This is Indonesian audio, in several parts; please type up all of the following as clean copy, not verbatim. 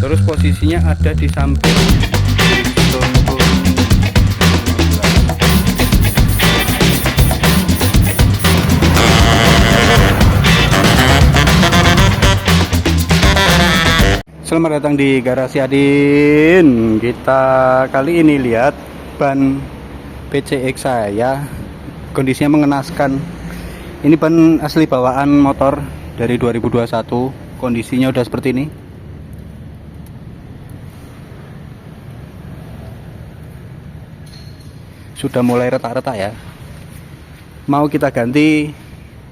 Terus posisinya ada di samping toko. Selamat datang di Garasi Adin. Kita kali ini lihat ban PCX saya, kondisinya mengenaskan. Ini ban asli bawaan motor dari 2021. Kondisinya udah seperti ini. Sudah mulai retak-retak ya. Mau kita ganti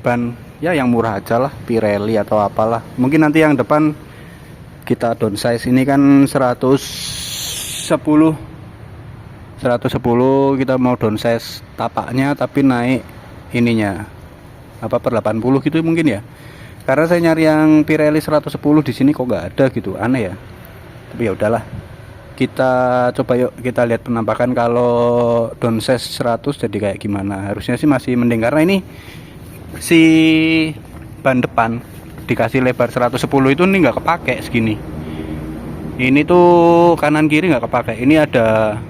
ban ya yang murah aja lah, Pirelli atau apalah. Mungkin nanti yang depan kita downsize. Ini kan 110 kita mau downsize tapaknya, tapi naik ininya apa per 80 gitu mungkin ya. Karena saya nyari yang Pirelli 110 di sini kok nggak ada gitu, aneh ya. Tapi ya udahlah. Kita coba yuk kita lihat penampakan kalau downsize 100 jadi kayak gimana. Harusnya sih masih mending karena ini si ban depan dikasih lebar 110 itu nih nggak kepake segini. Ini tuh kanan kiri nggak kepake. Ini ada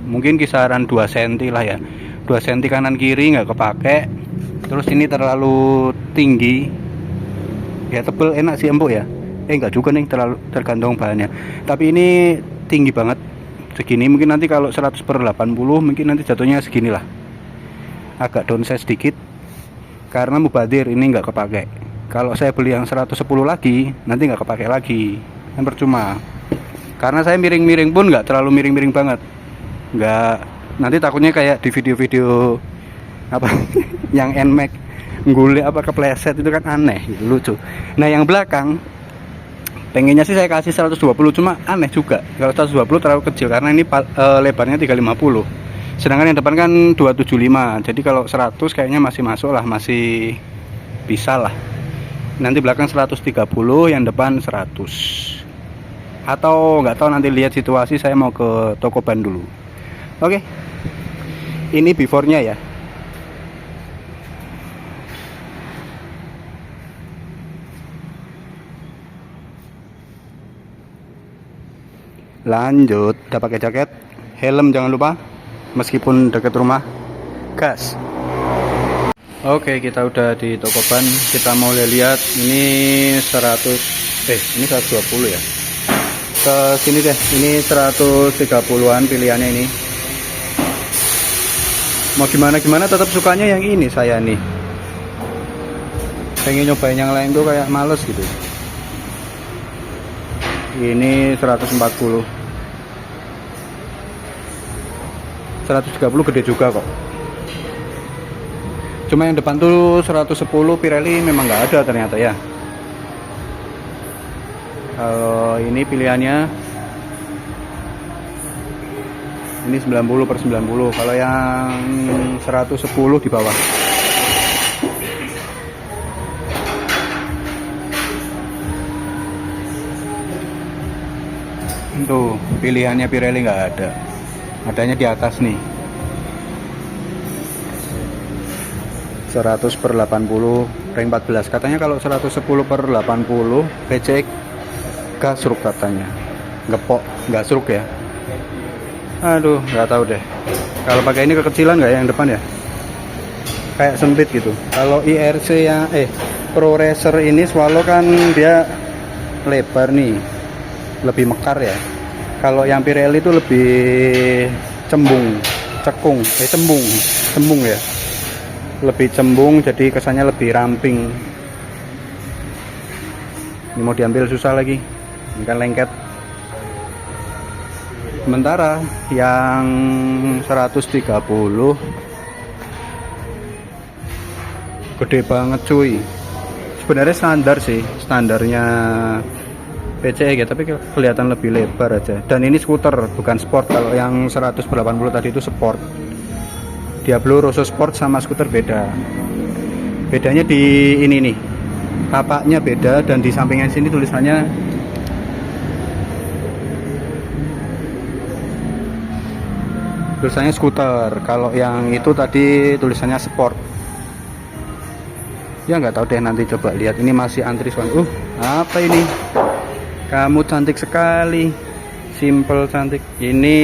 mungkin kisaran 2 cm lah ya, 2 cm kanan kiri nggak kepake. Terus ini terlalu tinggi ya, tebel enak sih empuk ya. Enggak juga nih, terlalu tergantung bahannya. Tapi ini tinggi banget segini. Mungkin nanti kalau 100/80 mungkin nanti jatuhnya segini lah, agak downsize sedikit karena mubadir ini nggak kepake. Kalau saya beli yang 110 lagi nanti nggak kepake lagi, kan percuma. Karena saya miring-miring pun nggak terlalu miring-miring banget, nggak, nanti takutnya kayak di video-video apa yang NMAX ngulik apa kepleset itu kan aneh gitu, lucu. Nah yang belakang pengennya sih saya kasih 120, cuma aneh juga kalau 120 terlalu kecil karena ini lebarnya 350, sedangkan yang depan kan 275. Jadi kalau 100 kayaknya masih masuk lah, masih bisa lah. Nanti belakang 130, yang depan 100. Atau nggak tahu, nanti lihat situasi. Saya mau ke toko ban dulu. Oke. Ini before-nya ya. Lanjut, udah pakai jaket, helm jangan lupa, meskipun dekat rumah. Gas. Oke, kita udah di toko ban. Kita mau lihat ini 120 ya. Ke sini deh. Ini 130-an pilihannya ini. Mau gimana tetap sukanya yang ini saya nih. Pengen nyobain yang lain tuh kayak males gitu. Ini 140. 130 gede juga kok. Cuma yang depan tuh 110 Pirelli memang nggak ada ternyata ya. Kalau ini pilihannya ini 90/90. Kalau yang 110 di bawah. Tuh pilihannya Pirelli nggak ada, adanya di atas nih. 100/80 ring 14 katanya. Kalau 110/80 PCX gasruk katanya, ngepok nggak seruk ya. Aduh nggak tahu deh, kalau pakai ini kekecilan nggak ya yang depan ya, kayak sempit gitu. Kalau IRC yang Pro Racer ini Swallow kan dia lebar nih, lebih mekar ya. Kalau yang Pirelli itu lebih cembung ya, lebih cembung, jadi kesannya lebih ramping. Ini mau diambil susah lagi, ini kan lengket. Sementara yang 130 gede banget cuy. Sebenarnya standar sih, standarnya PCX ya, tapi kelihatan lebih lebar aja. Dan ini skuter bukan sport. Kalau yang 180 tadi itu sport. Diablo Rosso Sport sama skuter beda. Bedanya di ini nih, tapaknya beda, dan di sampingnya sini tulisannya skuter. Kalau yang itu tadi tulisannya sport. Ya nggak tahu deh, nanti coba lihat. Ini masih antri soalnya. Apa ini? Kamu cantik sekali, simple cantik. Ini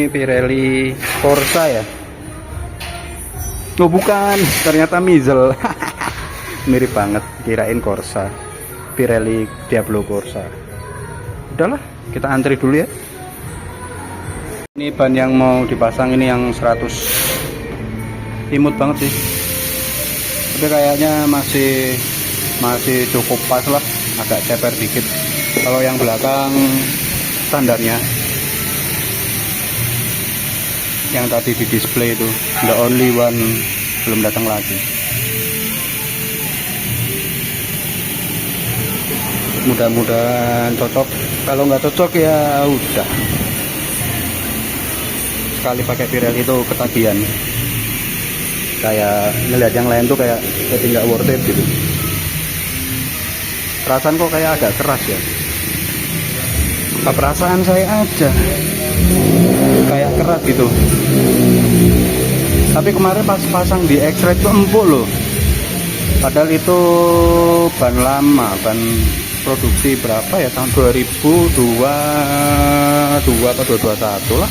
Pirelli Corsa ya. Oh bukan, ternyata Mizel. Mirip banget, kirain Corsa. Pirelli Diablo Corsa. Udahlah, kita antri dulu ya. Ini ban yang mau dipasang ini yang 100. Imut banget sih. Tapi kayaknya masih cukup pas lah, agak ceper dikit. Kalau yang belakang standarnya, yang tadi di display itu the only one belum datang lagi. Mudah-mudahan cocok. Kalau nggak cocok ya udah. Sekali pakai Pirelli itu ketagihan. Kayak ngeliat yang lain tuh kayak jadi nggak worth it gitu. Perasaan kok kayak agak keras ya. Perasaan saya aja kayak keras gitu. Tapi kemarin pas pasang di X-Ray itu empuk loh. Padahal itu ban lama, ban produksi berapa ya, tahun 2022 atau 2021 lah.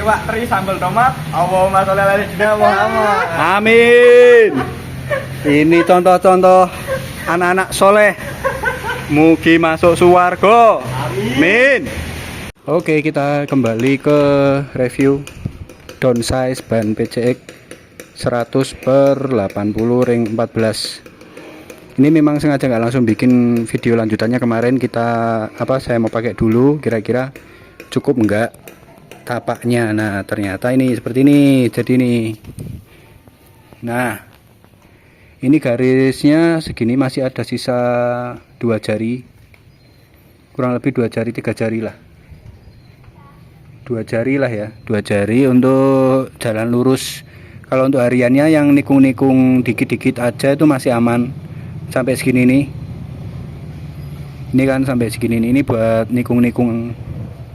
Iwak teri sambal tomat, Allahumma sholli ala sayyidina Muhammad. Amin. Ini contoh-contoh anak-anak soleh. Mugi masuk suwarga. Amin. Oke, kita kembali ke review downsize ban PCX 100/80 ring 14. Ini memang sengaja nggak langsung bikin video lanjutannya. Kemarin saya mau pakai dulu kira-kira cukup enggak tapaknya. Nah ternyata ini seperti ini. Jadi ini, nah ini garisnya segini, masih ada sisa 2 jari, kurang lebih 2 jari 3 jari lah, 2 jari lah ya, 2 jari untuk jalan lurus. Kalau untuk hariannya yang nikung-nikung dikit-dikit aja itu masih aman sampai segini nih. Ini kan sampai segini nih, ini buat nikung-nikung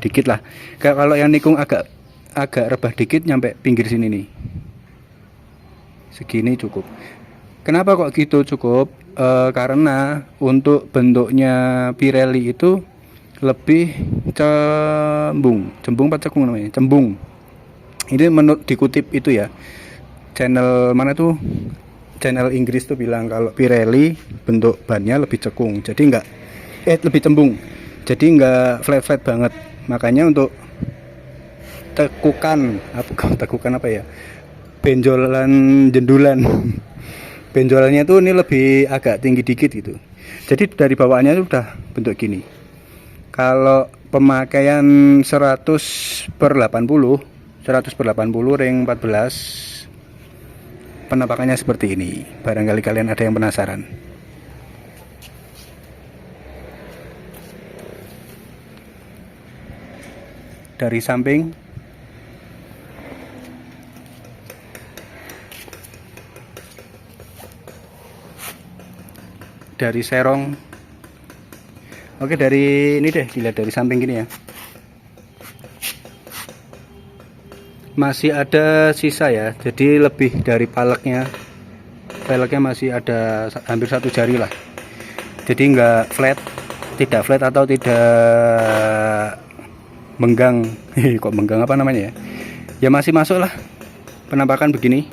dikit lah. Kalau yang nikung agak rebah dikit nyampe pinggir sini nih, segini cukup. Kenapa kok gitu cukup? Karena untuk bentuknya Pirelli itu lebih cembung apa cekung namanya, cembung. Ini menurut dikutip itu ya, channel mana tuh, channel Inggris tuh bilang kalau Pirelli bentuk bannya lebih cekung, jadi enggak lebih cembung, jadi enggak flat banget. Makanya untuk tekukan apa ya, benjolan jendulan benjolannya tuh ini lebih agak tinggi dikit gitu. Jadi dari bawaannya sudah bentuk gini. Kalau pemakaian 100/80 ring 14, penampakannya seperti ini. Barangkali kalian ada yang penasaran. Dari samping, dari serong. Oke, dari ini deh, dilihat dari samping gini ya, masih ada sisa ya, jadi lebih dari paleknya masih ada hampir 1 jari lah. Jadi enggak flat, tidak flat atau tidak menggang. Kok menggang apa namanya ya, ya masih masuk lah penampakan begini.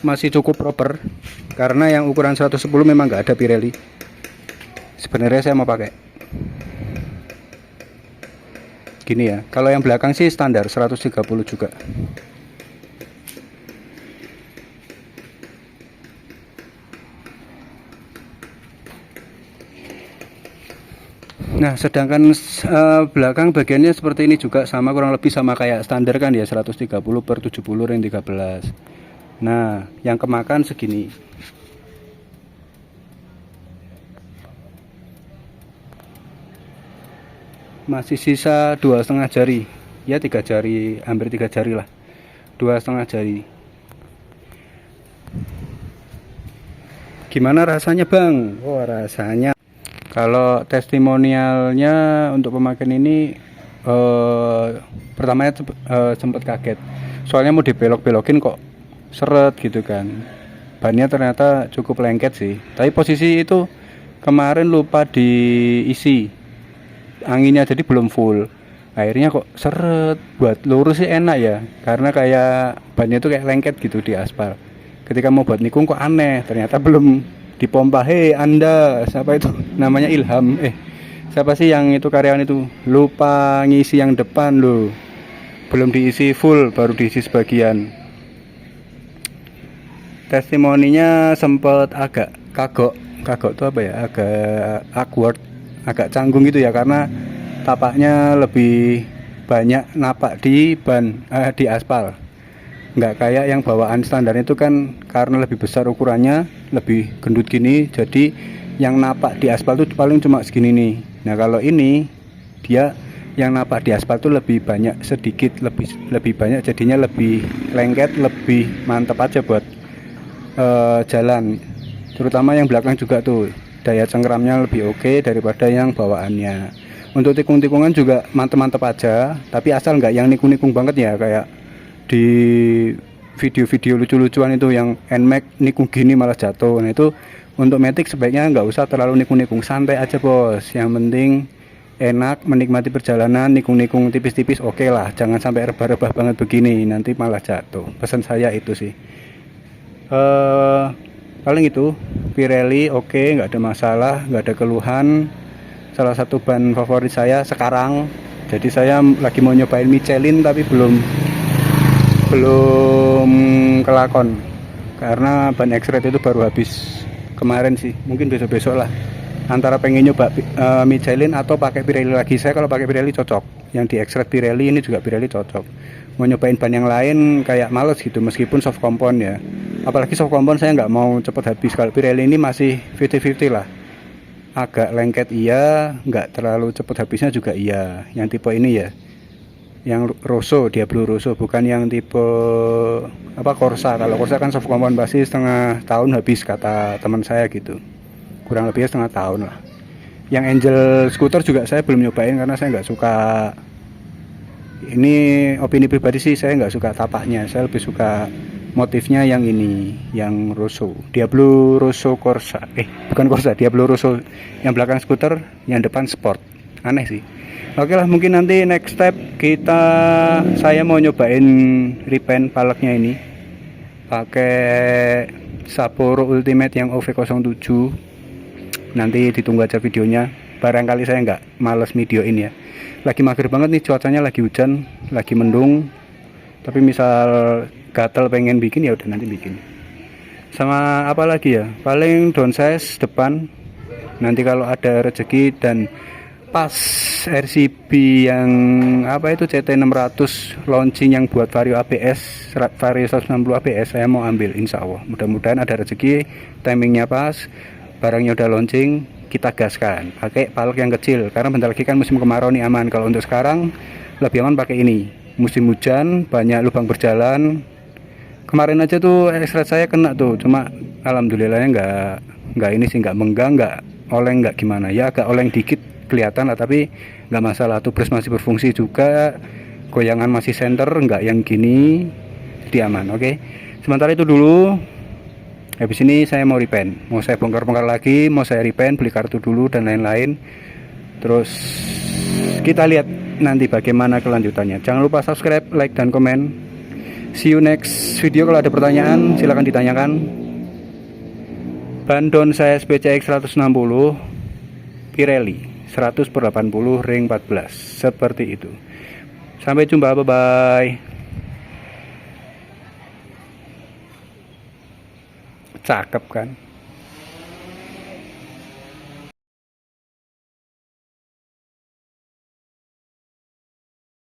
masih cukup proper karena yang ukuran 110 memang nggak ada Pirelli. Sebenarnya saya mau pakai gini ya. Kalau yang belakang sih standar 130 juga. Nah, sedangkan belakang bagiannya seperti ini juga, sama kurang lebih sama kayak standar kan ya, 130/70 ring 13. Nah, yang kemakan segini. Masih sisa 2,5 jari. Ya 3 jari, hampir 3 jari lah. 2,5 jari. Gimana rasanya, Bang? Oh, rasanya kalau testimonialnya untuk pemakaian ini pertamanya sempat kaget. Soalnya mau dibelok-belokin kok seret gitu kan. Bannya ternyata cukup lengket sih. Tapi posisi itu kemarin lupa diisi. Anginnya jadi belum full. Akhirnya kok seret. Buat lurus sih enak ya. Karena kayak bannya itu kayak lengket gitu di aspal. Ketika mau buat nikung kok aneh. Ternyata belum dipompa. Hei Anda, siapa itu? Namanya Ilham. Siapa sih yang itu karyawan itu? Lupa ngisi yang depan loh. Belum diisi full, baru diisi sebagian. Testimoninya sempat agak kagok itu apa ya? Agak awkward, agak canggung gitu ya, karena tapaknya lebih banyak napak di di aspal. Nggak kayak yang bawaan standar itu kan, karena lebih besar ukurannya, lebih gendut gini, jadi yang napak di aspal tuh paling cuma segini nih. Nah kalau ini dia yang napak di aspal tuh lebih banyak, sedikit lebih banyak, jadinya lebih lengket, lebih mantap aja buat jalan. Terutama yang belakang juga tuh daya cengkeramnya lebih oke daripada yang bawaannya. Untuk tikung-tikungan juga mantep-mantep aja, tapi asal nggak yang nikung-nikung banget ya, kayak di video-video lucu-lucuan itu yang NMAX nikung gini malah jatuh. Nah itu untuk Matic sebaiknya nggak usah terlalu nikung-nikung, santai aja bos. Yang penting enak menikmati perjalanan, nikung-nikung tipis-tipis oke lah, jangan sampai rebah-rebah banget begini, nanti malah jatuh. Pesan saya itu sih. Paling itu Pirelli oke, nggak ada masalah, nggak ada keluhan. Salah satu ban favorit saya sekarang. Jadi saya lagi mau nyobain Michelin tapi belum kelakon karena ban X-Red itu baru habis kemarin sih, mungkin besok-besok lah. Antara pengen nyoba Michelin atau pakai Pirelli lagi. Saya kalau pakai Pirelli cocok, yang di X-Red Pirelli, ini juga Pirelli cocok. Mau nyobain ban yang lain kayak males gitu, meskipun soft compound ya, apalagi soft compound saya nggak mau cepet habis. Kalau Pirelli ini masih 50-50 lah, agak lengket iya, nggak terlalu cepet habisnya juga iya. Yang tipe ini ya, yang Rosso, Diablo Rosso, bukan yang tipe Corsa. Kalau Corsa kan soft compound pasti setengah tahun habis kata teman saya gitu, kurang lebihnya setengah tahun lah. Yang Angel Scooter juga saya belum nyobain karena saya nggak suka, ini opini pribadi sih, saya nggak suka tapaknya, saya lebih suka motifnya yang ini, yang Rosso, Diablo Rosso Corsa, bukan Corsa, Diablo Rosso, yang belakang skuter, yang depan sport. Aneh sih. Oke lah, mungkin nanti next step saya mau nyobain repaint paleknya ini pakai Sapporo Ultimate yang OV07. Nanti ditunggu aja videonya, barangkali saya nggak males videoin ya. Lagi mager banget nih, cuacanya lagi hujan, lagi mendung. Tapi misal gatel pengen bikin ya udah nanti bikin. Sama apa lagi ya, paling downsize depan nanti kalau ada rezeki dan pas RCB yang apa itu CT600 launching yang buat Vario ABS, Vario 160 ABS, saya mau ambil insya Allah. Mudah-mudahan ada rezeki, timingnya pas, barangnya udah launching, kita gaskan pakai palek yang kecil karena bentar lagi kan musim kemarau nih, aman. Kalau untuk sekarang lebih aman pakai ini, musim hujan banyak lubang berjalan. Kemarin aja tuh X-Red saya kena tuh, cuma alhamdulillahnya nggak ini sih, nggak menggang, nggak oleng, nggak gimana ya, agak oleng dikit kelihatan lah, tapi nggak masalah. Tubeless masih berfungsi juga, goyangan masih center, nggak yang gini, jadi aman. Oke, sementara itu dulu. Habis ini saya mau repaint, mau saya bongkar-bongkar lagi, mau saya repaint, beli kartu dulu dan lain-lain. Terus kita lihat nanti bagaimana kelanjutannya. Jangan lupa subscribe, like, dan komen. See you next video. Kalau ada pertanyaan silahkan ditanyakan. Ban don saya PCX 160 Pirelli 100/80 ring 14 seperti itu. Sampai jumpa, bye bye. Cakep kan?